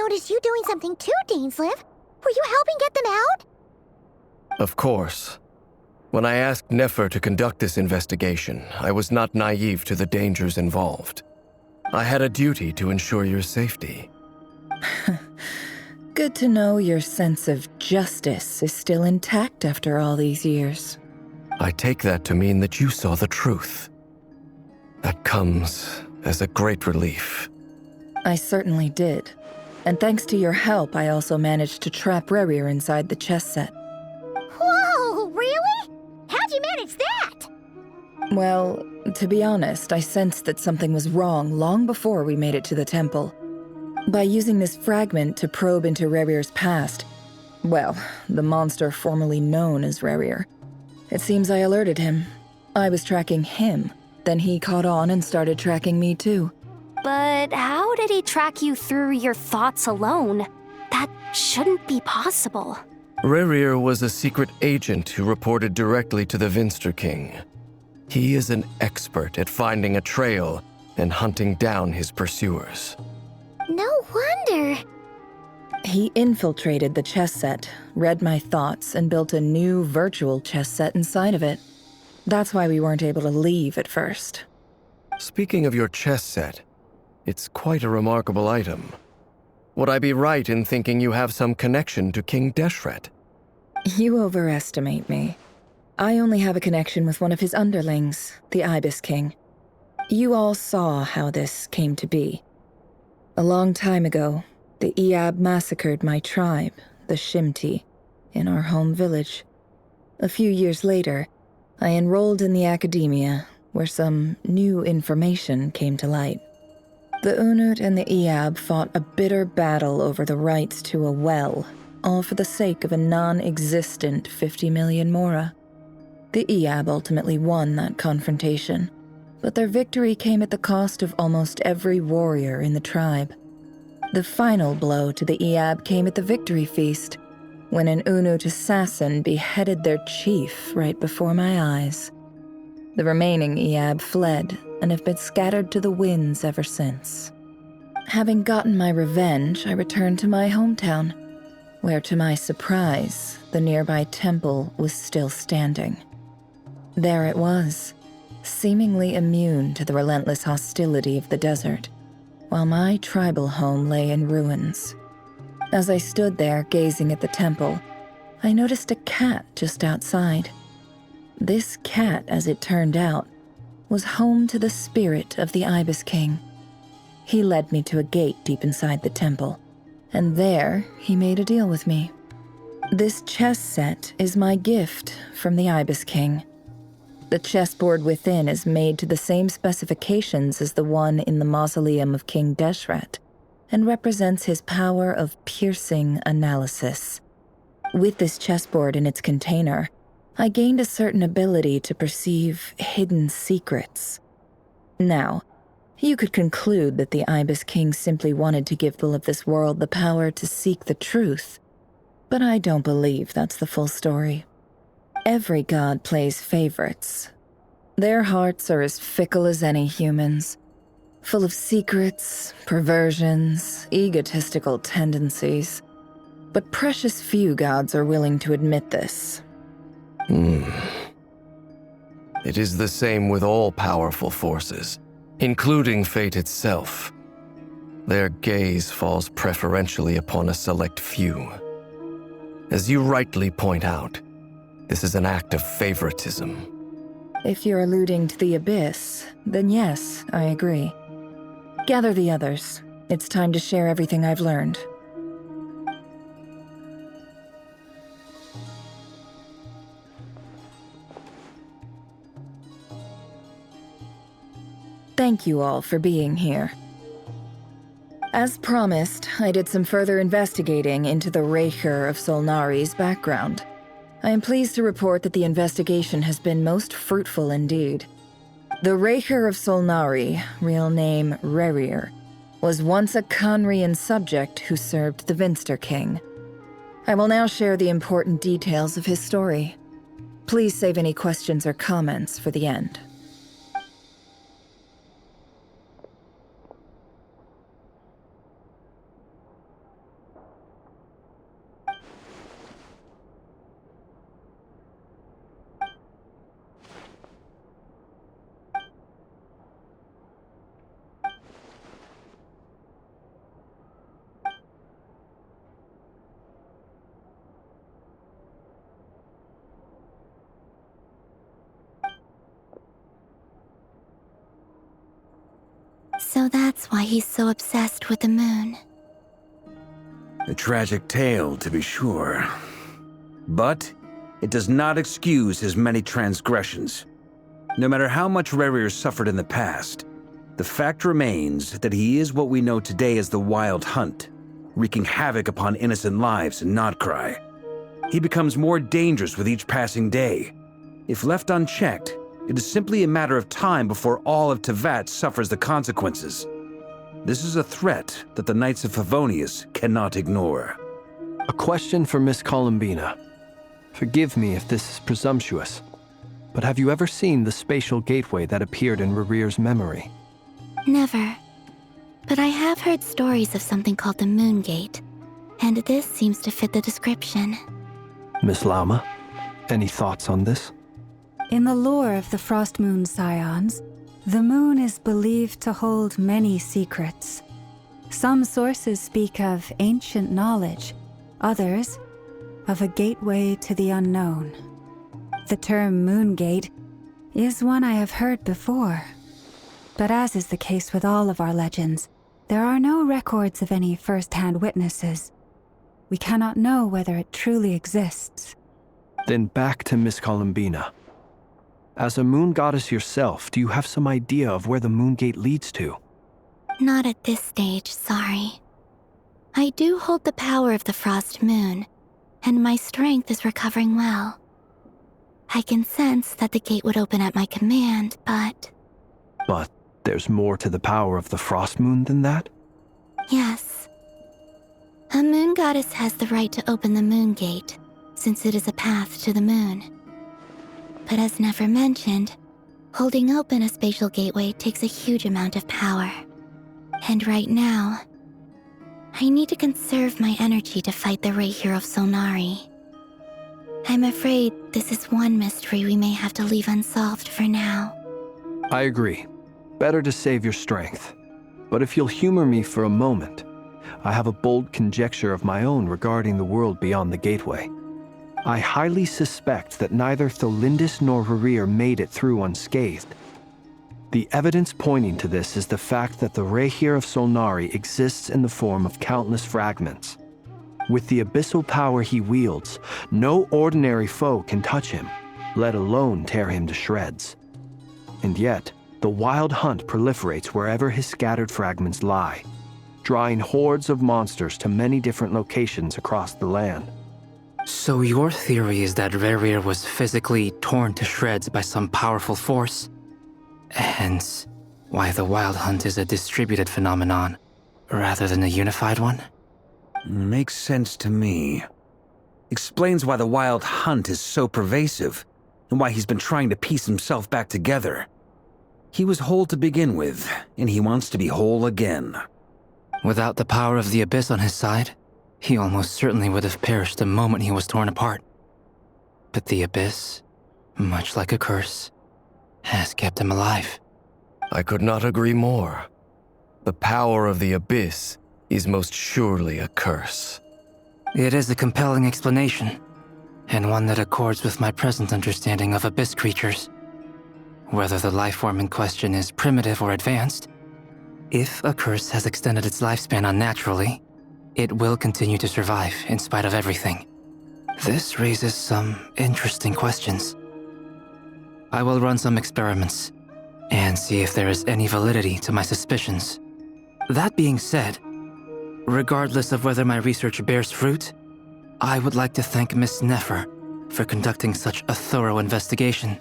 noticed you doing something too, Dainsleif. Were you helping get them out? Of course. When I asked Nefer to conduct this investigation, I was not naive to the dangers involved. I had a duty to ensure your safety. Good to know your sense of justice is still intact after all these years. I take that to mean that you saw the truth. That comes as a great relief. I certainly did. And thanks to your help, I also managed to trap Rerir inside the chess set. Whoa, really? How'd you manage that? Well, to be honest, I sensed that something was wrong long before we made it to the temple. By using this fragment to probe into Rerir's past, well, the monster formerly known as Rerir, it seems I alerted him. I was tracking him, then he caught on and started tracking me too. But how did he track you through your thoughts alone? That shouldn't be possible. Rerir was a secret agent who reported directly to the Vinster King. He is an expert at finding a trail and hunting down his pursuers. No wonder. He infiltrated the chess set, read my thoughts, and built a new virtual chess set inside of it. That's why we weren't able to leave at first. Speaking of your chess set, it's quite a remarkable item. Would I be right in thinking you have some connection to King Deshret? You overestimate me. I only have a connection with one of his underlings, the Ibis King. You all saw how this came to be. A long time ago, the Iab massacred my tribe, the Shimti, in our home village. A few years later, I enrolled in the academia, where some new information came to light. The Unut and the Iab fought a bitter battle over the rights to a well, all for the sake of a non-existent 50 million mora. The Iab ultimately won that confrontation, but their victory came at the cost of almost every warrior in the tribe. The final blow to the Iab came at the victory feast, when an Unut assassin beheaded their chief right before my eyes. The remaining Iab fled and have been scattered to the winds ever since. Having gotten my revenge, I returned to my hometown, where to my surprise, the nearby temple was still standing. There it was, seemingly immune to the relentless hostility of the desert, while my tribal home lay in ruins. As I stood there gazing at the temple, I noticed a cat just outside. This cat, as it turned out, was home to the spirit of the Ibis King. He led me to a gate deep inside the temple, and there he made a deal with me. This chess set is my gift from the Ibis King. The chessboard within is made to the same specifications as the one in the mausoleum of King Deshret, and represents his power of piercing analysis. With this chessboard in its container, I gained a certain ability to perceive hidden secrets. Now, you could conclude that the Ibis King simply wanted to give people of this world the power to seek the truth, but I don't believe that's the full story. Every god plays favorites. Their hearts are as fickle as any human's, full of secrets, perversions, egotistical tendencies. But precious few gods are willing to admit this. It is the same with all powerful forces, including fate itself. Their gaze falls preferentially upon a select few. As you rightly point out, this is an act of favoritism. If you're alluding to the Abyss, then yes, I agree. Gather the others. It's time to share everything I've learned. Thank you all for being here. As promised, I did some further investigating into the Reicher of Solnari's background. I am pleased to report that the investigation has been most fruitful indeed. The Reicher of Solnari, real name Rerir, was once a Khanrian subject who served the Vinster King. I will now share the important details of his story. Please save any questions or comments for the end. So that's why he's so obsessed with the moon. A tragic tale, to be sure. But it does not excuse his many transgressions. No matter how much Rerir suffered in the past, the fact remains that he is what we know today as the Wild Hunt, wreaking havoc upon innocent lives in Notcry. He becomes more dangerous with each passing day. If left unchecked, it is simply a matter of time before all of Teyvat suffers the consequences. This is a threat that the Knights of Favonius cannot ignore. A question for Miss Columbina. Forgive me if this is presumptuous, but have you ever seen the spatial gateway that appeared in Rerir's memory? Never. But I have heard stories of something called the Moon Gate, and this seems to fit the description. Miss Lauma, any thoughts on this? In the lore of the Frost Moon Scions, the moon is believed to hold many secrets. Some sources speak of ancient knowledge, others of a gateway to the unknown. The term Moon Gate is one I have heard before. But as is the case with all of our legends, there are no records of any first-hand witnesses. We cannot know whether it truly exists. Then back to Miss Columbina. As a moon goddess yourself, do you have some idea of where the Moon Gate leads to? Not at this stage, sorry. I do hold the power of the Frost Moon, and my strength is recovering well. I can sense that the gate would open at my command, but... But there's more to the power of the Frost Moon than that? Yes. A moon goddess has the right to open the Moon Gate, since it is a path to the moon. But as never mentioned, holding open a spatial gateway takes a huge amount of power. And right now, I need to conserve my energy to fight the Rerir of Solnari. I'm afraid this is one mystery we may have to leave unsolved for now. I agree. Better to save your strength. But if you'll humor me for a moment, I have a bold conjecture of my own regarding the world beyond the gateway. I highly suspect that neither Tholindis nor Rerir made it through unscathed. The evidence pointing to this is the fact that the Rerir of Solnari exists in the form of countless fragments. With the abyssal power he wields, no ordinary foe can touch him, let alone tear him to shreds. And yet, the Wild Hunt proliferates wherever his scattered fragments lie, drawing hordes of monsters to many different locations across the land. So your theory is that Rerir was physically torn to shreds by some powerful force? Hence, why the Wild Hunt is a distributed phenomenon, rather than a unified one? Makes sense to me. Explains why the Wild Hunt is so pervasive, and why he's been trying to piece himself back together. He was whole to begin with, and he wants to be whole again. Without the power of the Abyss on his side, he almost certainly would have perished the moment he was torn apart. But the Abyss, much like a curse, has kept him alive. I could not agree more. The power of the Abyss is most surely a curse. It is a compelling explanation, and one that accords with my present understanding of Abyss creatures. Whether the life form in question is primitive or advanced, if a curse has extended its lifespan unnaturally, it will continue to survive in spite of everything. This raises some interesting questions. I will run some experiments and see if there is any validity to my suspicions. That being said, regardless of whether my research bears fruit, I would like to thank Miss Nefer for conducting such a thorough investigation.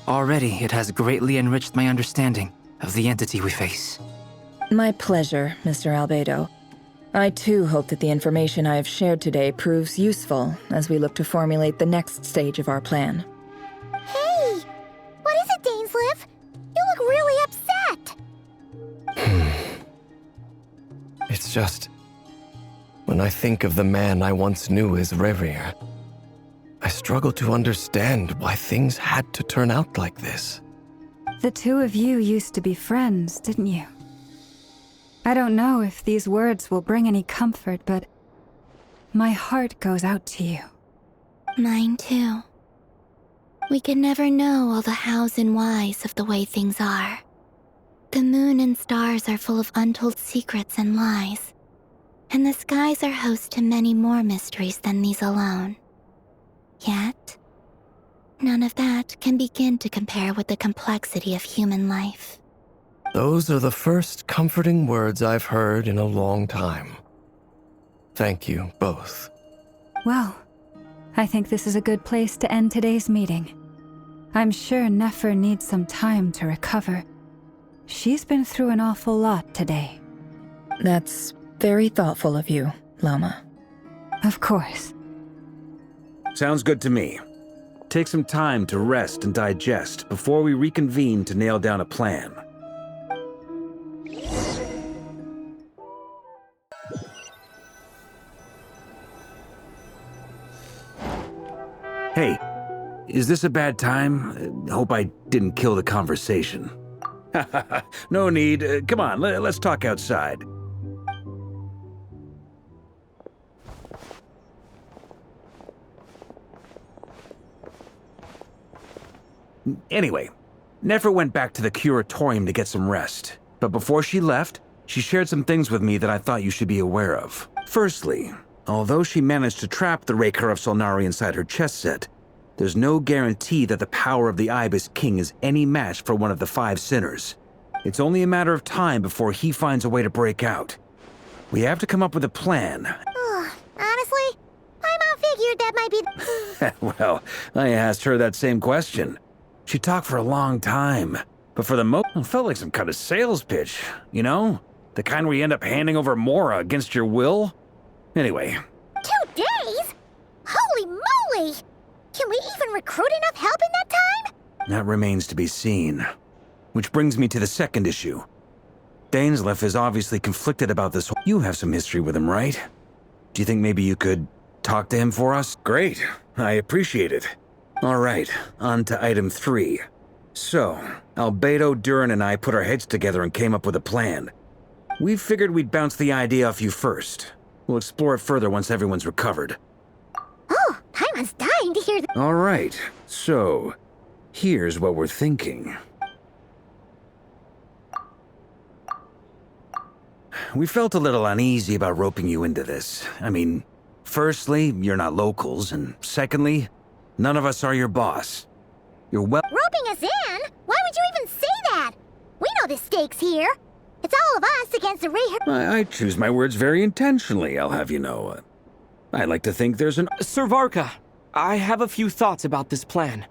Already, it has greatly enriched my understanding of the entity we face. My pleasure, Mr. Albedo. I too hope that the information I have shared today proves useful as we look to formulate the next stage of our plan. Hey! What is it, Dainsleif? You look really upset! It's just... when I think of the man I once knew as Rerir, I struggle to understand why things had to turn out like this. The two of you used to be friends, didn't you? I don't know if these words will bring any comfort, but my heart goes out to you. Mine too. We can never know all the hows and whys of the way things are. The moon and stars are full of untold secrets and lies, and the skies are host to many more mysteries than these alone. Yet, none of that can begin to compare with the complexity of human life. Those are the first comforting words I've heard in a long time. Thank you both. Well, I think this is a good place to end today's meeting. I'm sure Nefer needs some time to recover. She's been through an awful lot today. That's very thoughtful of you, Lama. Of course. Sounds good to me. Take some time to rest and digest before we reconvene to nail down a plan. Hey, is this a bad time? Hope I didn't kill the conversation. No need. Come on, let's talk outside. Anyway, Nefer went back to the curatorium to get some rest. But before she left, she shared some things with me that I thought you should be aware of. Firstly, although she managed to trap the Raker of Solnari inside her chess set, there's no guarantee that the power of the Ibis King is any match for one of the 5 sinners. It's only a matter of time before he finds a way to break out. We have to come up with a plan. Honestly, my mom figured that might be... Well, I asked her that same question. She talked for a long time, but for the most, it felt like some kind of sales pitch, you know? The kind where you end up handing over Mora against your will? Anyway. 2 days? Holy moly! Can we even recruit enough help in that time? That remains to be seen. Which brings me to the second issue. Danza is obviously conflicted about this. You have some history with him, right? Do you think maybe you could talk to him for us? Great. I appreciate it. All right, on to item 3. So, Albedo, Duran, and I put our heads together and came up with a plan. We figured we'd bounce the idea off you first. We'll explore it further once everyone's recovered. Oh, Paimon's dying to hear that. All right, so here's what we're thinking. We felt a little uneasy about roping you into this. I mean, firstly, you're not locals, and secondly, none of us are your boss. You're Roping us in? Why would you even say that? We know the stakes here. It's all of us against the Raker. I choose my words very intentionally, I'll have you know. I like to think there's an... Sir Varka, I have a few thoughts about this plan.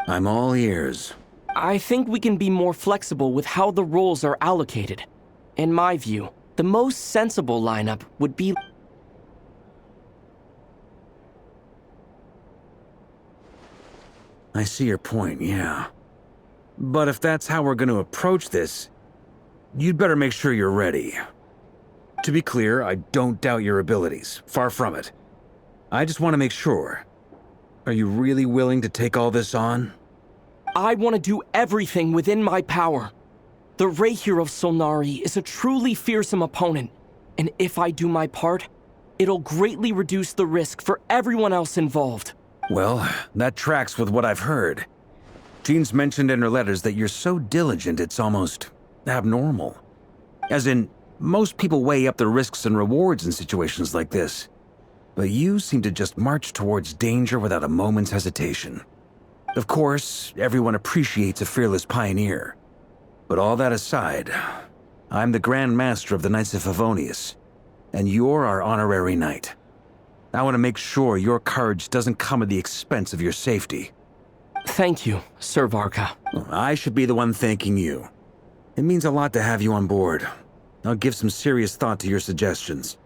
I'm all ears. I think we can be more flexible with how the roles are allocated. In my view, the most sensible lineup would be... I see your point, yeah. But if that's how we're going to approach this, you'd better make sure you're ready. To be clear, I don't doubt your abilities. Far from it. I just want to make sure. Are you really willing to take all this on? I want to do everything within my power. The Raker of Solnari is a truly fearsome opponent, and if I do my part, it'll greatly reduce the risk for everyone else involved. Well, that tracks with what I've heard. Jean's mentioned in her letters that you're so diligent it's almost abnormal. As in, most people weigh up the risks and rewards in situations like this. But you seem to just march towards danger without a moment's hesitation. Of course, everyone appreciates a fearless pioneer. But all that aside, I'm the Grand Master of the Knights of Favonius, and you're our honorary knight. I want to make sure your courage doesn't come at the expense of your safety. Thank you, Sir Varka. I should be the one thanking you. It means a lot to have you on board. I'll give some serious thought to your suggestions.